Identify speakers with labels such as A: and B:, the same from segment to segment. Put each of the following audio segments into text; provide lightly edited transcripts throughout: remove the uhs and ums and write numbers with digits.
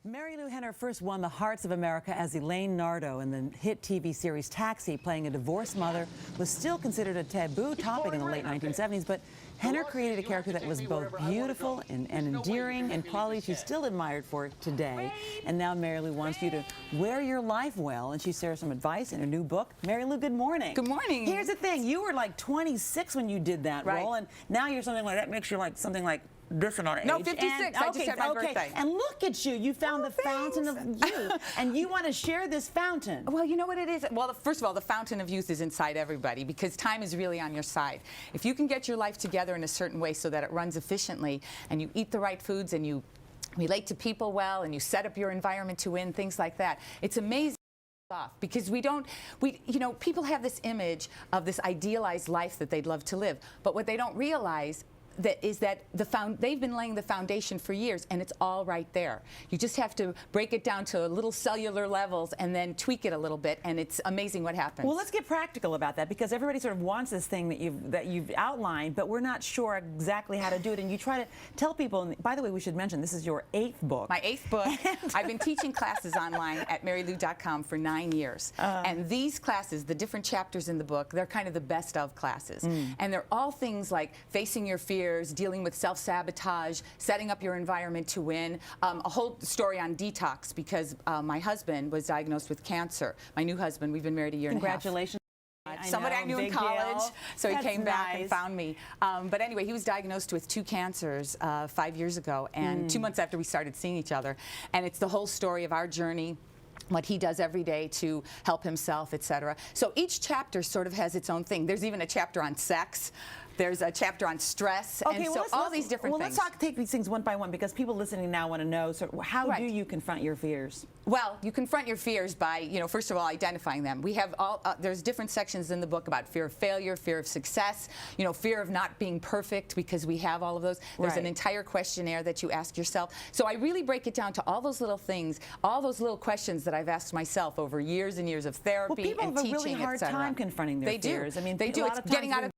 A: Marilu Henner first won the hearts of America as Elaine Nardo in the hit TV series Taxi. Playing a divorced mother was still considered a taboo topic in the late 1970s, but Henner created a character that was both beautiful and endearing, and qualities she's still admired for today. And now Marilu wants you to wear your life well, and she shares some advice in her new book. Marilu, good morning.
B: Good morning.
A: Here's the thing, you were like 26 when you did that role, and now you're something like that makes you like something like this in our age.
B: No, 56. I just had my birthday.
A: And look at you. You found the fountain of youth. And you want to share this fountain.
B: Well, you know what it is? Well, first of all, the fountain of youth is inside everybody because time is really on your side. If you can get your life together in a certain way so that it runs efficiently and you eat the right foods and you relate to people well and you set up your environment to win, things like that, it's amazing. Because people have this image of this idealized life that they'd love to live, but what they don't realize is that they've been laying the foundation for years, and it's all right there. You just have to break it down to little cellular levels and then tweak it a little bit, and it's amazing what happens.
A: Well, let's get practical about that, because everybody sort of wants this thing that you've outlined, but we're not sure exactly how to do it. And you try to tell people. And by the way, we should mention this is your 8th book.
B: My 8th book. I've been teaching classes online at marilu.com for 9 years, and these classes, the different chapters in the book, they're kind of the best of classes, and they're all things like facing your fears, dealing with self-sabotage, setting up your environment to win, a whole story on detox, because my husband was diagnosed with cancer. My new husband, we've been married a year and a half.
A: Congratulations.
B: Somebody I knew in college, so he came back and
A: nice.
B: found me. But anyway, he was diagnosed with 2 cancers 5 years ago, and 2 months after we started seeing each other. And it's the whole story of our journey, what he does every day to help himself, etc. So each chapter sort of has its own thing. There's even a chapter on sex. There's a chapter on stress, and so all these different things.
A: Let's take these things one by one, because people listening now want to know, how do you confront your fears?
B: Well, you confront your fears by, first of all, identifying them. We have there's different sections in the book about fear of failure, fear of success, fear of not being perfect, because we have all of those. There's an entire questionnaire that you ask yourself. So I really break it down to all those little things, all those little questions that I've asked myself over years and years of therapy and teaching, etc.
A: People have a really hard time confronting their fears.
B: I mean, they do. It's getting out of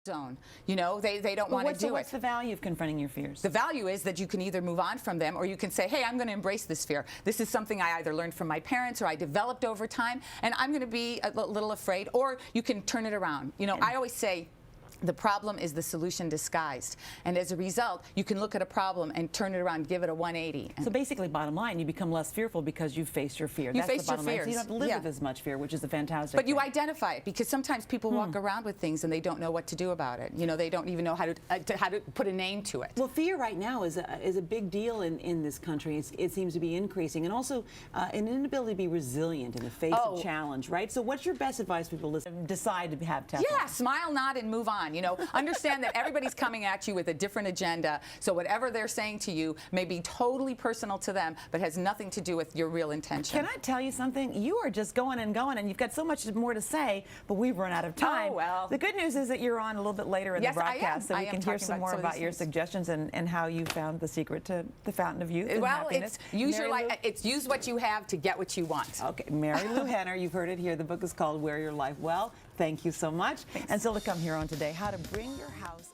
B: zone. They don't want to do it.
A: So what's the value of confronting your fears?
B: The value is that you can either move on from them, or you can say, hey, I'm going to embrace this fear. This is something I either learned from my parents or I developed over time, and I'm going to be a little afraid. Or you can turn it around. I always say, the problem is the solution disguised. And as a result, you can look at a problem and turn it around, give it a 180.
A: So basically, bottom line, you become less fearful because you face your fear.
B: You face your fears.
A: So you don't have to live with as much fear, which is a fantastic
B: But
A: thing.
B: you identify it, because sometimes people walk around with things and they don't know what to do about it. They don't even know how to put a name to it.
A: Well, fear right now is a big deal in this country. It seems to be increasing, and also an inability to be resilient in the face of challenge, right? So what's your best advice for people to decide to have tough
B: Yeah, smile, nod, and move on. Understand that everybody's coming at you with a different agenda, so whatever they're saying to you may be totally personal to them, but has nothing to do with your real intention.
A: Can I tell you something? You are just going and going, and you've got so much more to say, but we've run out of time.
B: Oh, well.
A: The good news is that you're on a little bit later in the broadcast, so we can hear some more about your suggestions and how you found the secret to the fountain of youth and happiness.
B: It's use what you have to get what you want.
A: Okay, Marilu Henner, you've heard it here. The book is called Wear Your Life Well. Thank you so much.
B: Thanks.
A: And still to come here on Today, how to bring your house